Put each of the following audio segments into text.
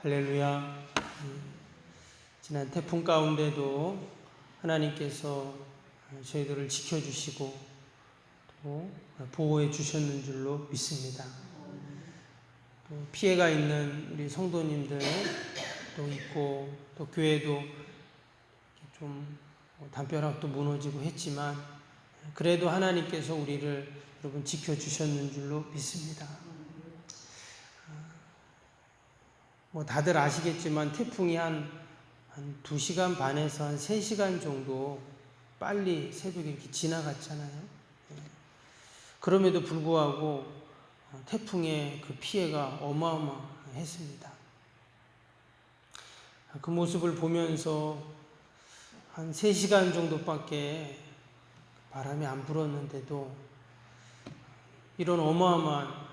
할렐루야. 지난 태풍 가운데도 하나님께서 저희들을 지켜주시고 또 보호해 주셨는 줄로 믿습니다. 또 피해가 있는 우리 성도님들 또 있고 또 교회도 좀 담벼락도 무너지고 했지만 그래도 하나님께서 우리를 여러분 지켜주셨는 줄로 믿습니다. 다들 아시겠지만 태풍이 한 2시간 반에서 한 3시간 정도 빨리 새벽에 이렇게 지나갔잖아요. 그럼에도 불구하고 태풍의 그 피해가 어마어마했습니다. 그 모습을 보면서 한 3시간 정도밖에 바람이 안 불었는데도 이런 어마어마한,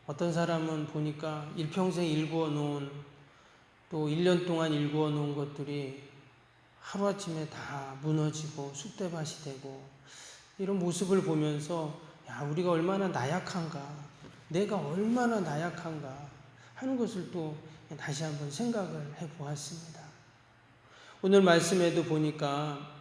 어떤 사람은 보니까 일평생 일구어 놓은 또 1년 동안 일구어 놓은 것들이 하루아침에 다 무너지고 쑥대밭이 되고 이런 모습을 보면서 우리가 얼마나 나약한가, 내가 얼마나 나약한가 하는 것을 또 다시 한번 생각을 해보았습니다. 오늘 말씀에도 보니까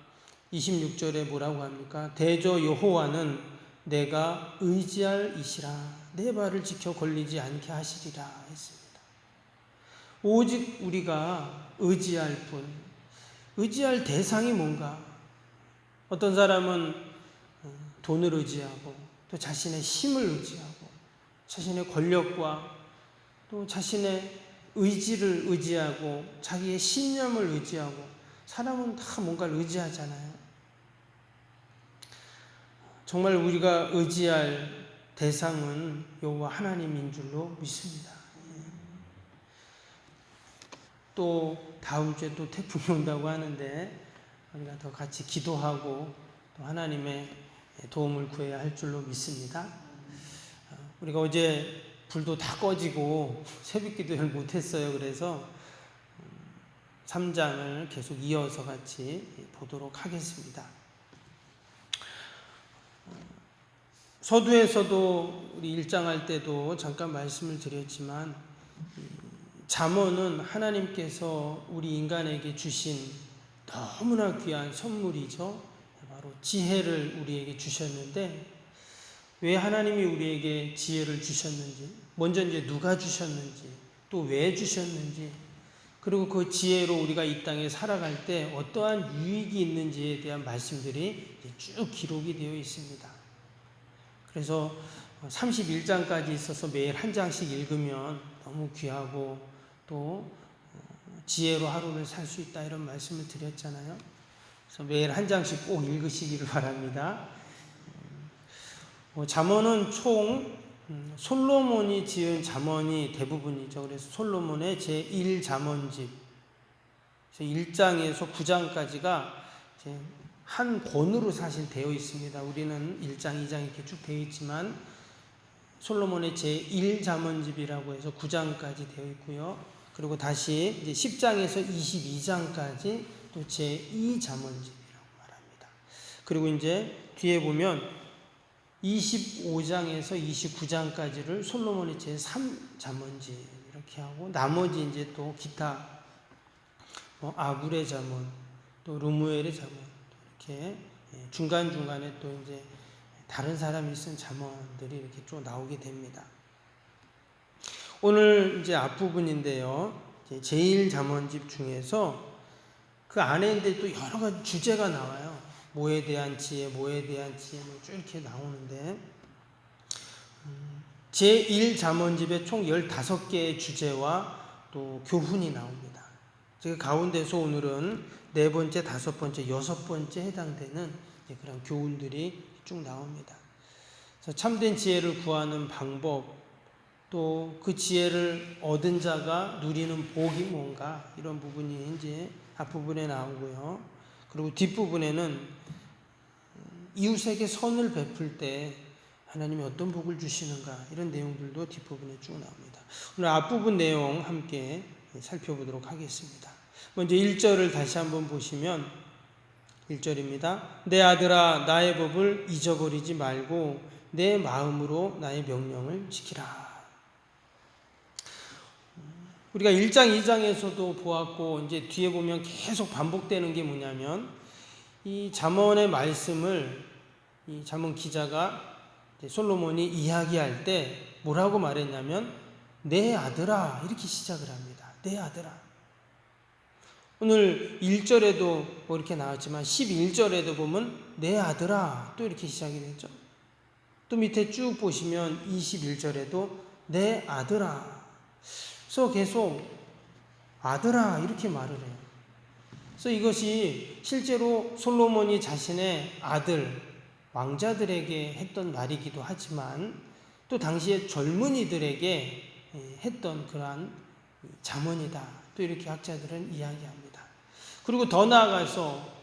26절에 뭐라고 합니까? 대저 여호와는 내가 의지할 이시라, 내 발을 지켜 걸리지 않게 하시리라 했습니다. 오직 우리가 의지할 뿐, 의지할 대상이 뭔가? 어떤 사람은 돈을 의지하고 또 자신의 힘을 의지하고 자신의 권력과 또 자신의 의지를 의지하고 자기의 신념을 의지하고, 사람은 다 뭔가를 의지하잖아요. 정말 우리가 의지할 대상은 여호와 하나님인 줄로 믿습니다. 또 다음 주에 또 태풍이 온다고 하는데 우리가 더 같이 기도하고 또 하나님의 도움을 구해야 할 줄로 믿습니다. 우리가 어제 불도 다 꺼지고 새벽 기도를 못했어요. 그래서 3장을 계속 이어서 같이 보도록 하겠습니다. 서두에서도 우리 1장 할 때도 잠깐 말씀을 드렸지만 잠언은 하나님께서 우리 인간에게 주신 너무나 귀한 선물이죠. 바로 지혜를 우리에게 주셨는데, 왜 하나님이 우리에게 지혜를 주셨는지, 먼저 이제 누가 주셨는지, 또 왜 주셨는지, 그리고 그 지혜로 우리가 이 땅에 살아갈 때 어떠한 유익이 있는지에 대한 말씀들이 쭉 기록이 되어 있습니다. 그래서 31장까지 있어서 매일 한 장씩 읽으면 너무 귀하고 또 지혜로 하루를 살 수 있다, 이런 말씀을 드렸잖아요. 그래서 매일 한 장씩 꼭 읽으시기를 바랍니다. 잠언은 총 솔로몬이 지은 잠언이 대부분이죠. 그래서 솔로몬의 제1잠언집, 1장에서 9장까지가 한 권으로 사실 되어 있습니다. 우리는 1장, 2장 이렇게 쭉 되어 있지만 솔로몬의 제1잠언집이라고 해서 9장까지 되어 있고요. 그리고 다시 이제 10장에서 22장까지 또 제2잠언집이라고 말합니다. 그리고 이제 뒤에 보면 25장에서 29장까지를 솔로몬의 제3잠언집 이렇게 하고, 나머지 이제 또 기타 아굴의 잠언, 또 르무엘의 잠언, 이렇게 중간중간에 또 이제 다른 사람이 쓴 잠언들이 이렇게 쭉 나오게 됩니다. 오늘 이제 앞부분인데요. 제1잠언집 중에서 그 안에 이제 또 여러 가지 주제가 나와요. 뭐에 대한 지혜, 뭐에 대한 지혜, 쭉 이렇게 나오는데, 제1잠언집에 총 15개의 주제와 또 교훈이 나옵니다. 그 가운데서 오늘은 4번째, 5번째, 6번째 해당되는 그런 교훈들이 쭉 나옵니다. 그래서 참된 지혜를 구하는 방법, 또 그 지혜를 얻은 자가 누리는 복이 뭔가, 이런 부분이 이제 앞부분에 나오고요. 그리고 뒷부분에는 이웃에게 선을 베풀 때 하나님이 어떤 복을 주시는가, 이런 내용들도 뒷부분에 쭉 나옵니다. 오늘 앞부분 내용 함께 살펴보도록 하겠습니다. 먼저 1절을 다시 한번 보시면 1절입니다. 내 아들아, 나의 법을 잊어버리지 말고 내 마음으로 나의 명령을 지키라. 우리가 1장, 2장에서도 보았고 이제 뒤에 보면 계속 반복되는 게 뭐냐면 이 잠언의 말씀을 이 잠언 기자가 솔로몬이 이야기할 때 뭐라고 말했냐면 내 아들아 이렇게 시작을 합니다. 내 아들아. 오늘 1절에도 뭐 이렇게 나왔지만 11절에도 보면 내 아들아 또 이렇게 시작이 되죠. 또 밑에 쭉 보시면 21절에도 내 아들아. 그래서 계속 아들아 이렇게 말을 해요. 그래서 이것이 실제로 솔로몬이 자신의 아들 왕자들에게 했던 말이기도 하지만 또 당시에 젊은이들에게 했던 그러한 잠언이다. 또 이렇게 학자들은 이야기합니다. 그리고 더 나아가서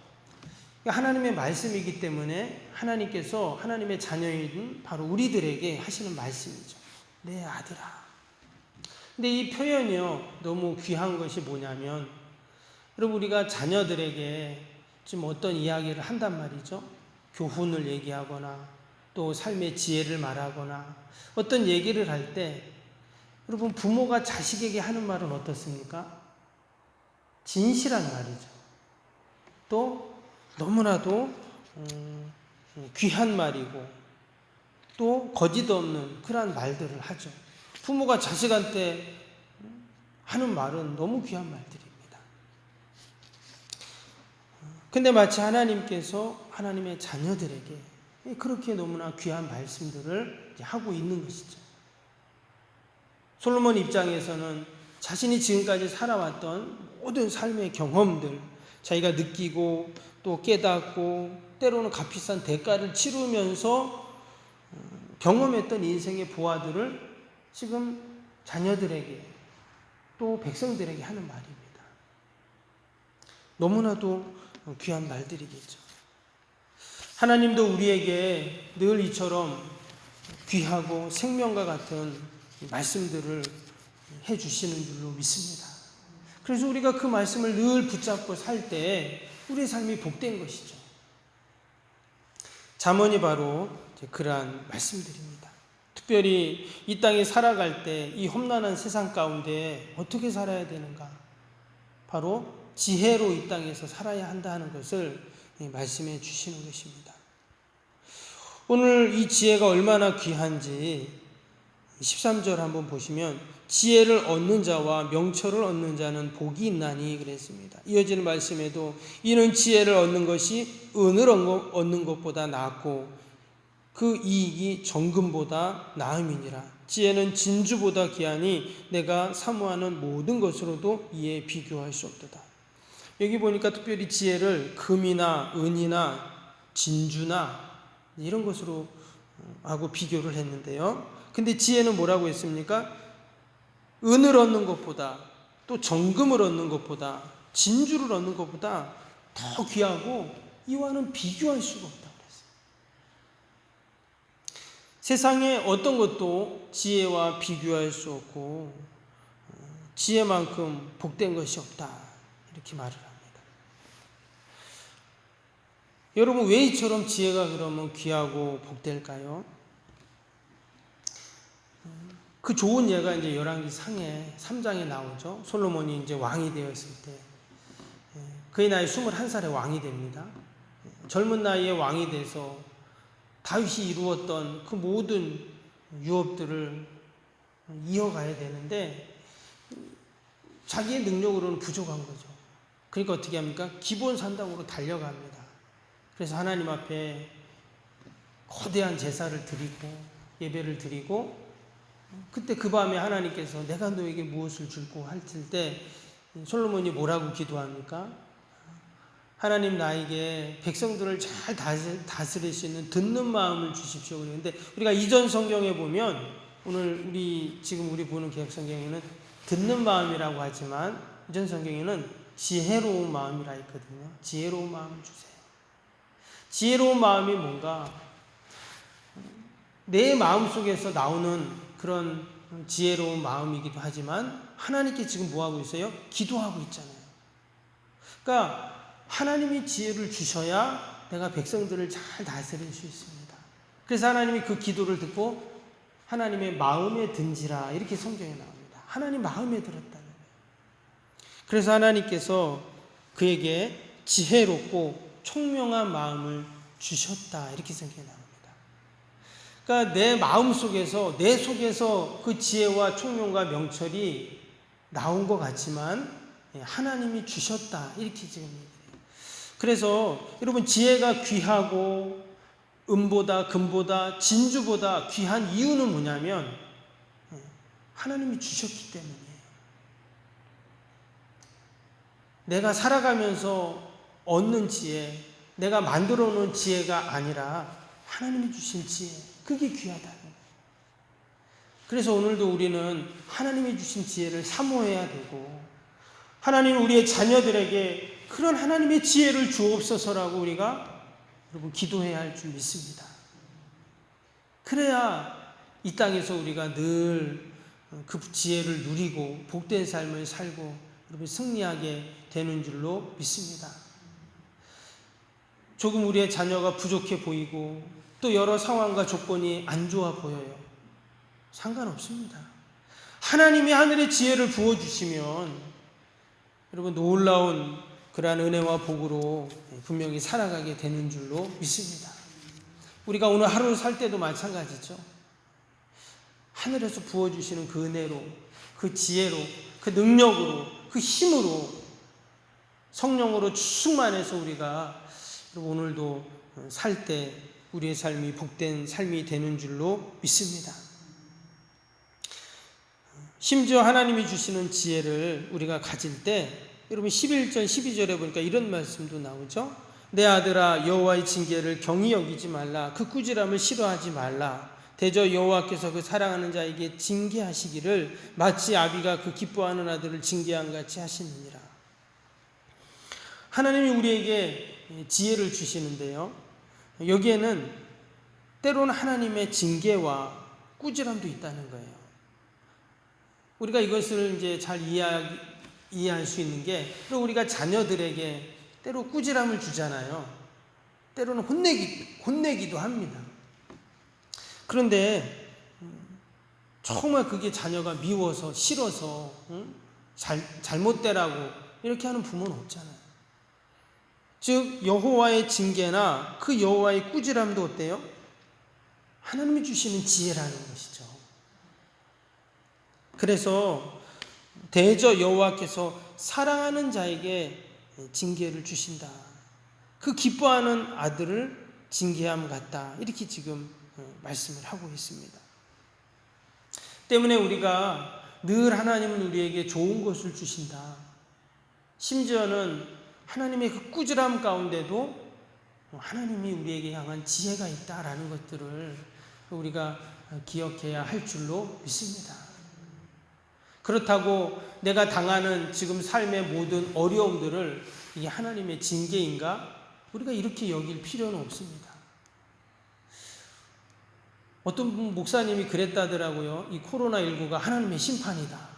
하나님의 말씀이기 때문에 하나님께서 하나님의 자녀인 바로 우리들에게 하시는 말씀이죠. 내 아들아. 근데 이 표현이요 너무 귀한 것이 뭐냐면 여러분 우리가 자녀들에게 지금 어떤 이야기를 한단 말이죠. 교훈을 얘기하거나 또 삶의 지혜를 말하거나 어떤 얘기를 할 때 여러분 부모가 자식에게 하는 말은 어떻습니까? 진실한 말이죠. 또 너무나도 귀한 말이고 또 거짓 없는 그러한 말들을 하죠. 부모가 자식한테 하는 말은 너무 귀한 말들입니다. 근데 마치 하나님께서 하나님의 자녀들에게 그렇게 너무나 귀한 말씀들을 하고 있는 것이죠. 솔로몬 입장에서는 자신이 지금까지 살아왔던 모든 삶의 경험들, 자기가 느끼고 또 깨닫고 때로는 값비싼 대가를 치르면서 경험했던 인생의 보화들을 지금 자녀들에게 또 백성들에게 하는 말입니다. 너무나도 귀한 말들이겠죠. 하나님도 우리에게 늘 이처럼 귀하고 생명과 같은 말씀들을 해주시는 줄로 믿습니다. 그래서 우리가 그 말씀을 늘 붙잡고 살 때 우리의 삶이 복된 것이죠. 잠언이 바로 그러한 말씀들입니다. 특별히 이 땅에 살아갈 때 이 험난한 세상 가운데 어떻게 살아야 되는가? 바로 지혜로 이 땅에서 살아야 한다는 것을 말씀해 주시는 것입니다. 오늘 이 지혜가 얼마나 귀한지 13절 한번 보시면 지혜를 얻는 자와 명철을 얻는 자는 복이 있나니 그랬습니다. 이어지는 말씀에도 이는 지혜를 얻는 것이 은을 얻는 것보다 낫고 그 이익이 정금보다 나음이니라. 지혜는 진주보다 귀하니 내가 사모하는 모든 것으로도 이에 비교할 수 없도다. 여기 보니까 특별히 지혜를 금이나 은이나 진주나 이런 것으로 하고 비교를 했는데요. 근데 지혜는 뭐라고 했습니까? 은을 얻는 것보다 또 정금을 얻는 것보다 진주를 얻는 것보다 더 귀하고 이와는 비교할 수가 없다고 그랬어요. 세상에 어떤 것도 지혜와 비교할 수 없고 지혜만큼 복된 것이 없다 이렇게 말을 합니다. 여러분 왜 이처럼 지혜가 그러면 귀하고 복될까요? 그 좋은 예가 이제 열왕기 상해 3장에 나오죠. 솔로몬이 이제 왕이 되었을 때 그의 나이 21살에 왕이 됩니다. 젊은 나이에 왕이 돼서 다윗이 이루었던 그 모든 유업들을 이어가야 되는데 자기의 능력으로는 부족한 거죠. 그러니까 어떻게 합니까? 기본 산당으로 달려갑니다. 그래서 하나님 앞에 거대한 제사를 드리고 예배를 드리고 그때 그 밤에 하나님께서 내가 너에게 무엇을 줄고 할 때 솔로몬이 뭐라고 기도합니까? 하나님 나에게 백성들을 잘 다스릴 수 있는 듣는 마음을 주십시오. 그런데 우리가 이전 성경에 보면 오늘 지금 우리 보는 개역 성경에는 듣는 마음이라고 하지만 이전 성경에는 지혜로운 마음이라 있거든요. 지혜로운 마음을 주세요. 지혜로운 마음이 뭔가 내 마음속에서 나오는 그런 지혜로운 마음이기도 하지만 하나님께 지금 뭐하고 있어요? 기도하고 있잖아요. 그러니까 하나님이 지혜를 주셔야 내가 백성들을 잘 다스릴 수 있습니다. 그래서 하나님이 그 기도를 듣고 하나님의 마음에 든지라 이렇게 성경에 나옵니다. 하나님 마음에 들었다는 거예요. 그래서 하나님께서 그에게 지혜롭고 총명한 마음을 주셨다, 이렇게 생각이 나옵니다. 그러니까 내 마음 속에서, 내 속에서 그 지혜와 총명과 명철이 나온 것 같지만 하나님이 주셨다, 이렇게 지금 얘기해요. 그래서 여러분, 지혜가 귀하고 은보다 금보다 진주보다 귀한 이유는 뭐냐면 하나님이 주셨기 때문이에요. 내가 살아가면서 얻는 지혜, 내가 만들어 놓은 지혜가 아니라 하나님이 주신 지혜, 그게 귀하다는 거예요. 그래서 오늘도 우리는 하나님이 주신 지혜를 사모해야 되고, 하나님 우리의 자녀들에게 그런 하나님의 지혜를 주옵소서라고 우리가 여러분 기도해야 할 줄 믿습니다. 그래야 이 땅에서 우리가 늘 그 지혜를 누리고 복된 삶을 살고 여러분 승리하게 되는 줄로 믿습니다. 조금 우리의 자녀가 부족해 보이고 또 여러 상황과 조건이 안 좋아 보여요. 상관없습니다. 하나님이 하늘의 지혜를 부어주시면 여러분 놀라운 그러한 은혜와 복으로 분명히 살아가게 되는 줄로 믿습니다. 우리가 오늘 하루 살 때도 마찬가지죠. 하늘에서 부어주시는 그 은혜로, 그 지혜로, 그 능력으로, 그 힘으로, 성령으로 충만해서 우리가 오늘도 살 때 우리의 삶이 복된 삶이 되는 줄로 믿습니다. 심지어 하나님이 주시는 지혜를 우리가 가질 때 여러분 11절 12절에 보니까 이런 말씀도 나오죠. 내 아들아, 여호와의 징계를 경히 여기지 말라. 그 꾸지람을 싫어하지 말라. 대저 여호와께서 그 사랑하는 자에게 징계하시기를 마치 아비가 그 기뻐하는 아들을 징계한 같이 하시느니라. 하나님이 우리에게 지혜를 주시는데요, 여기에는 때로는 하나님의 징계와 꾸지람도 있다는 거예요. 우리가 이것을 이제 잘 이해할 수 있는 게, 우리가 자녀들에게 때로 꾸지람을 주잖아요. 때로는 혼내기도 합니다. 그런데 정말 그게 자녀가 미워서 싫어서 잘못되라고 이렇게 하는 부모는 없잖아요. 즉 여호와의 징계나 그 여호와의 꾸지람도 어때요? 하나님이 주시는 지혜라는 것이죠. 그래서 대저 여호와께서 사랑하는 자에게 징계를 주신다. 그 기뻐하는 아들을 징계함 같다. 이렇게 지금 말씀을 하고 있습니다. 때문에 우리가 늘 하나님은 우리에게 좋은 것을 주신다. 심지어는 하나님의 그 꾸지람 가운데도 하나님이 우리에게 향한 지혜가 있다라는 것들을 우리가 기억해야 할 줄로 믿습니다. 그렇다고 내가 당하는 지금 삶의 모든 어려움들을 이게 하나님의 징계인가? 우리가 이렇게 여길 필요는 없습니다. 어떤 목사님이 그랬다더라고요. 이 코로나19가 하나님의 심판이다.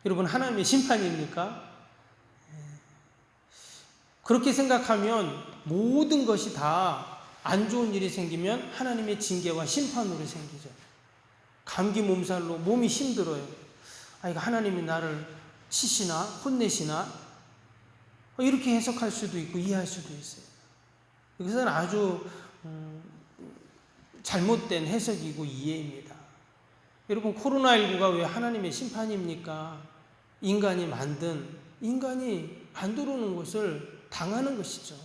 여러분, 하나님의 심판입니까? 그렇게 생각하면 모든 것이 다 안 좋은 일이 생기면 하나님의 징계와 심판으로 생기죠. 감기 몸살로 몸이 힘들어요. 이거 하나님이 나를 치시나 혼내시나? 이렇게 해석할 수도 있고 이해할 수도 있어요. 이것은 아주 잘못된 해석이고 이해입니다. 여러분, 코로나19가 왜 하나님의 심판입니까? 인간이 만들어 놓은 것을 당하는 것이죠.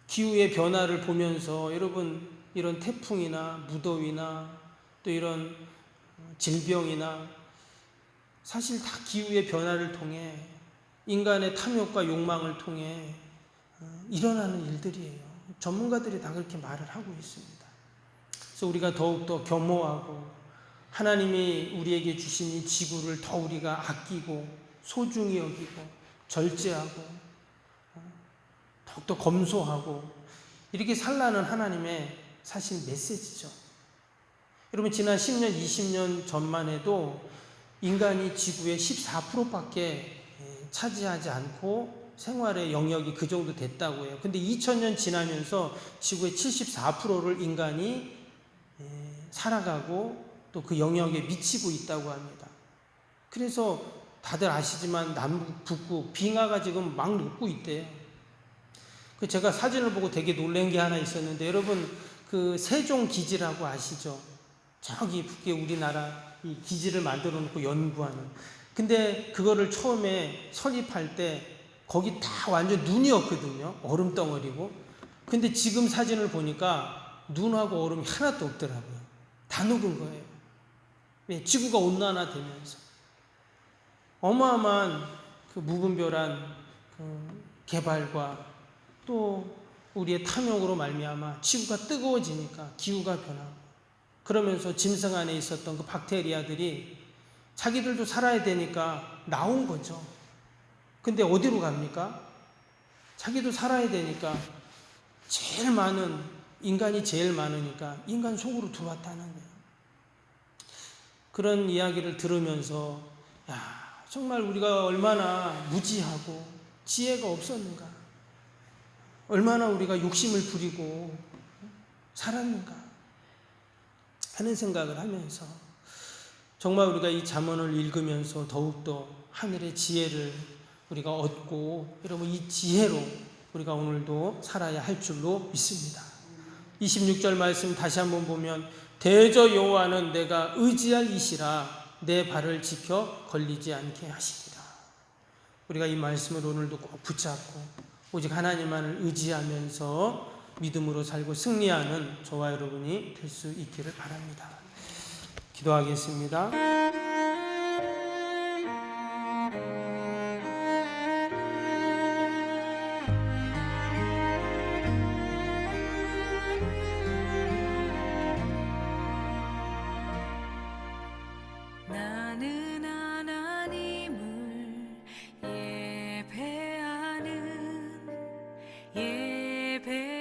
기후의 변화를 보면서 여러분, 이런 태풍이나 무더위나 또 이런 질병이나 사실 다 기후의 변화를 통해 인간의 탐욕과 욕망을 통해 일어나는 일들이에요. 전문가들이 다 그렇게 말을 하고 있습니다. 그래서 우리가 더욱더 겸허하고 하나님이 우리에게 주신 이 지구를 더 우리가 아끼고 소중히 여기고 절제하고 더욱더 검소하고 이렇게 살라는 하나님의 사실 메시지죠. 여러분, 지난 10년, 20년 전만 해도 인간이 지구의 14%밖에 차지하지 않고 생활의 영역이 그 정도 됐다고 해요. 근데 2000년 지나면서 지구의 74%를 인간이 살아가고 또 그 영역에 미치고 있다고 합니다. 그래서 다들 아시지만 남북, 북극 빙하가 지금 막 녹고 있대요. 그 제가 사진을 보고 되게 놀란 게 하나 있었는데, 여러분 그 세종 기지라고 아시죠? 저기 북에 우리나라 이 기지를 만들어 놓고 연구하는. 근데 그거를 처음에 설립할 때 거기 다 완전 눈이었거든요. 얼음 덩어리고. 근데 지금 사진을 보니까 눈하고 얼음이 하나도 없더라고요. 다 녹은 거예요. 네, 지구가 온난화되면서 어마어마한 그 무분별한 그 개발과 또 우리의 탐욕으로 말미암아 지구가 뜨거워지니까 기후가 변하고, 그러면서 짐승 안에 있었던 그 박테리아들이 자기들도 살아야 되니까 나온 거죠. 근데 어디로 갑니까? 자기도 살아야 되니까 인간이 제일 많으니까 인간 속으로 들어왔다는 거예요. 그런 이야기를 들으면서, 야, 정말 우리가 얼마나 무지하고 지혜가 없었는가, 얼마나 우리가 욕심을 부리고 살았는가 하는 생각을 하면서, 정말 우리가 이 잠언을 읽으면서 더욱더 하늘의 지혜를 우리가 얻고, 여러분 이 지혜로 우리가 오늘도 살아야 할 줄로 믿습니다. 26절 말씀 다시 한번 보면, 대저 여호와는 내가 의지할 이시라 내 발을 지켜 걸리지 않게 하시리라. 우리가 이 말씀을 오늘도 꼭 붙잡고 오직 하나님만을 의지하면서 믿음으로 살고 승리하는 저와 여러분이 될 수 있기를 바랍니다. 기도하겠습니다. 나는 하나님을 예배하는 예배자